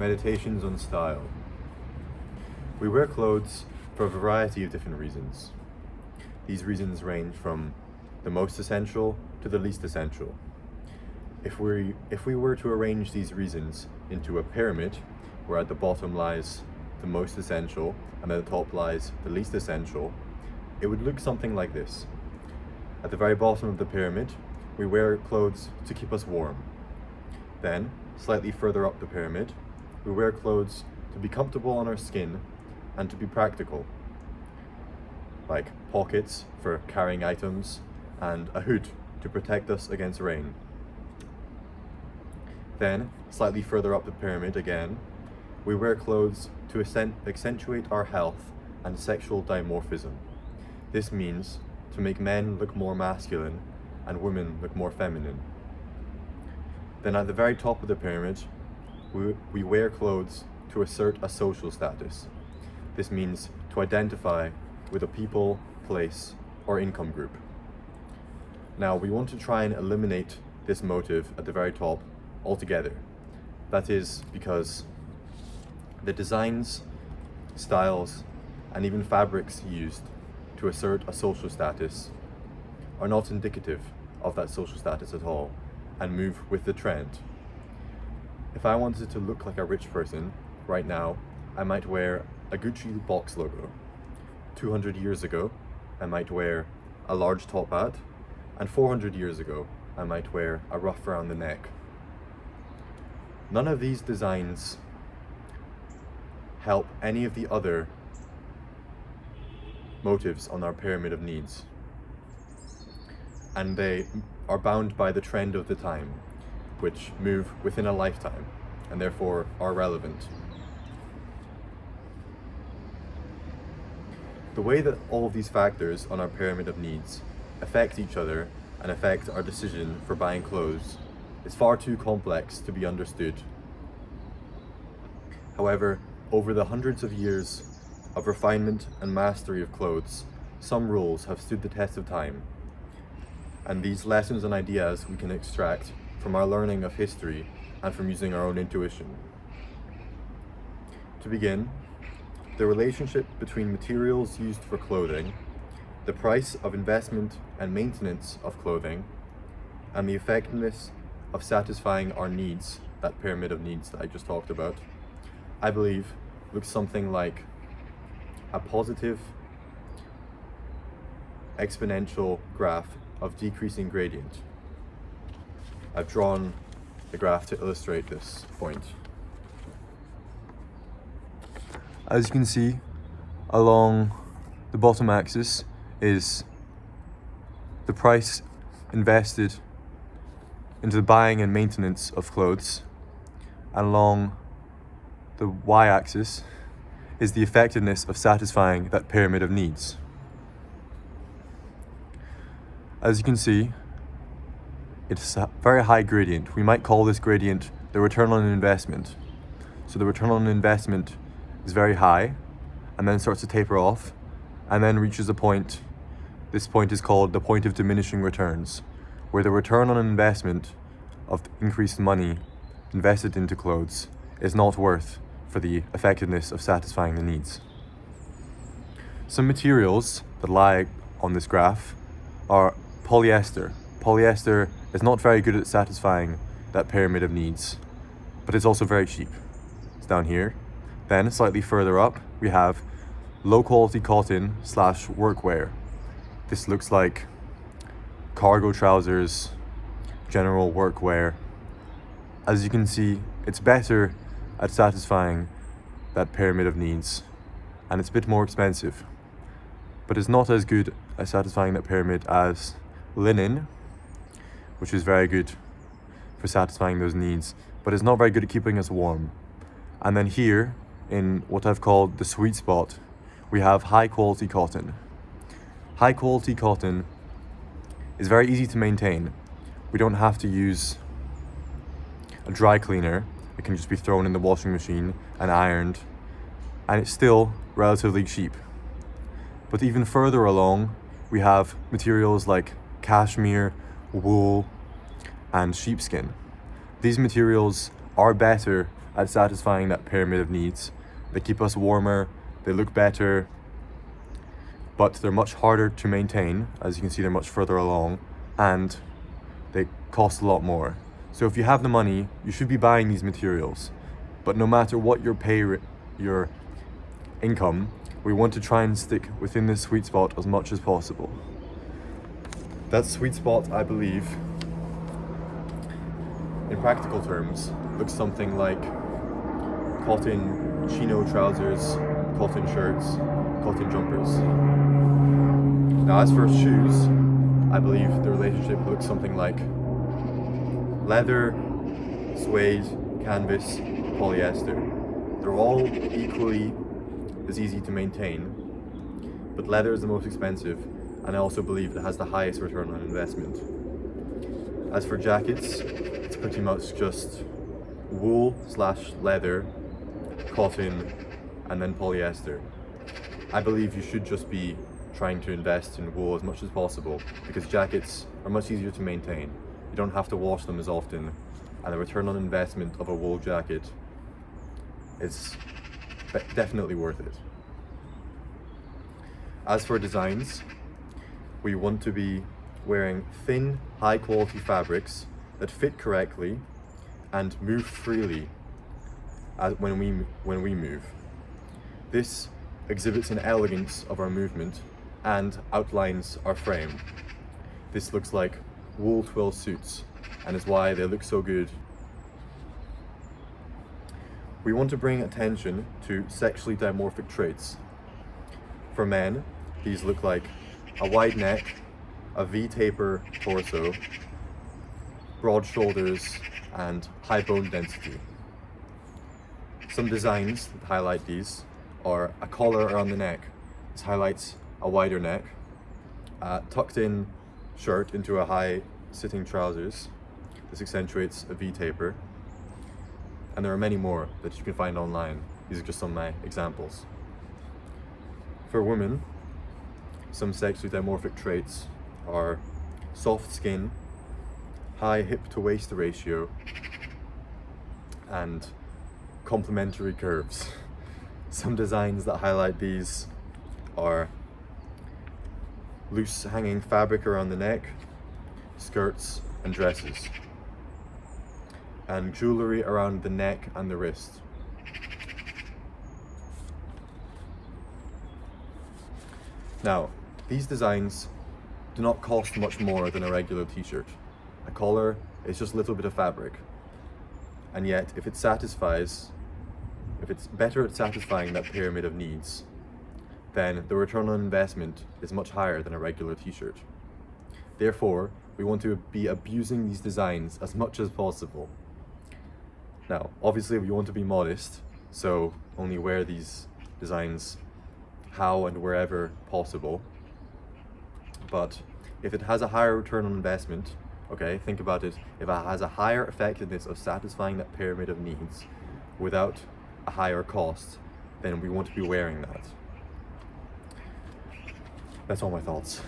Meditations on style. We wear clothes for a variety of different reasons. These reasons range from the most essential to the least essential. If we were to arrange these reasons into a pyramid, where at the bottom lies the most essential and at the top lies the least essential, it would look something like this. At the very bottom of the pyramid, we wear clothes to keep us warm. Then, slightly further up the pyramid, we wear clothes to be comfortable on our skin and to be practical, like pockets for carrying items and a hood to protect us against rain. Then, slightly further up the pyramid again, we wear clothes to accentuate our health and sexual dimorphism. This means to make men look more masculine and women look more feminine. Then at the very top of the pyramid, we wear clothes to assert a social status. This means to identify with a people, place, or income group. Now, we want to try and eliminate this motive at the very top altogether. That is because the designs, styles, and even fabrics used to assert a social status are not indicative of that social status at all and move with the trend. If I wanted to look like a rich person right now, I might wear a Gucci box logo. 200 years ago, I might wear a large top hat, and 400 years ago, I might wear a ruff around the neck. None of these designs help any of the other motives on our pyramid of needs, and they are bound by the trend of the time, which move within a lifetime and therefore are relevant. The way that all of these factors on our pyramid of needs affect each other and affect our decision for buying clothes is far too complex to be understood. However, over the hundreds of years of refinement and mastery of clothes, some rules have stood the test of time, and these lessons and ideas we can extract from our learning of history and from using our own intuition. To begin, the relationship between materials used for clothing, the price of investment and maintenance of clothing, and the effectiveness of satisfying our needs, that pyramid of needs that I just talked about, I believe looks something like a positive exponential graph of decreasing gradient. I've drawn the graph to illustrate this point. As you can see, along the bottom axis is the price invested into the buying and maintenance of clothes, and along the y-axis is the effectiveness of satisfying that pyramid of needs. As you can see, it's a very high gradient. We might call this gradient the return on investment. So the return on investment is very high and then starts to taper off and then reaches a point. This point is called the point of diminishing returns, where the return on investment of increased money invested into clothes is not worth for the effectiveness of satisfying the needs. Some materials that lie on this graph are polyester. Polyester is not very good at satisfying that pyramid of needs, but it's also very cheap. It's down here. Then, slightly further up, we have low quality cotton / workwear. This looks like cargo trousers, general workwear. As you can see, it's better at satisfying that pyramid of needs, and it's a bit more expensive, but it's not as good at satisfying that pyramid as linen, which is very good for satisfying those needs, but it's not very good at keeping us warm. And then here, in what I've called the sweet spot, we have high quality cotton. High quality cotton is very easy to maintain. We don't have to use a dry cleaner. It can just be thrown in the washing machine and ironed, and it's still relatively cheap. But even further along, we have materials like cashmere, wool, and sheepskin. These materials are better at satisfying that pyramid of needs. They keep us warmer, they look better, but they're much harder to maintain. As you can see, they're much further along, and they cost a lot more. So if you have the money, you should be buying these materials. But no matter what your income, we want to try and stick within this sweet spot as much as possible. That sweet spot, I believe, in practical terms, looks something like cotton chino trousers, cotton shirts, cotton jumpers. Now, as for shoes, I believe the relationship looks something like leather, suede, canvas, polyester. They're all equally as easy to maintain, but leather is the most expensive, and I also believe it has the highest return on investment. As for jackets, it's pretty much just wool/leather, cotton, and then polyester. I believe you should just be trying to invest in wool as much as possible, because jackets are much easier to maintain. You don't have to wash them as often, and the return on investment of a wool jacket is definitely worth it. As for designs, we want to be wearing thin, high quality fabrics that fit correctly and move freely when we move. This exhibits an elegance of our movement and outlines our frame. This looks like wool twill suits, and is why they look so good. We want to bring attention to sexually dimorphic traits. For men, these look like a wide neck, a V-taper torso, broad shoulders, and high bone density. Some designs that highlight these are a collar around the neck. This highlights a wider neck, a tucked in shirt into a high sitting trousers. This accentuates a V-taper. And there are many more that you can find online. These are just some of my examples. For women, some sexually dimorphic traits are soft skin, high hip to waist ratio, and complementary curves. Some designs that highlight these are loose hanging fabric around the neck, skirts and dresses, and jewelry around the neck and the wrist. Now, these designs do not cost much more than a regular t-shirt. A collar is just a little bit of fabric. And yet, if it's better at satisfying that pyramid of needs, then the return on investment is much higher than a regular t-shirt. Therefore, we want to be abusing these designs as much as possible. Now, obviously we want to be modest, so only wear these designs how and wherever possible. But if it has a higher return on investment, okay, think about it, if it has a higher effectiveness of satisfying that pyramid of needs without a higher cost, then we want to be wearing that. That's all my thoughts.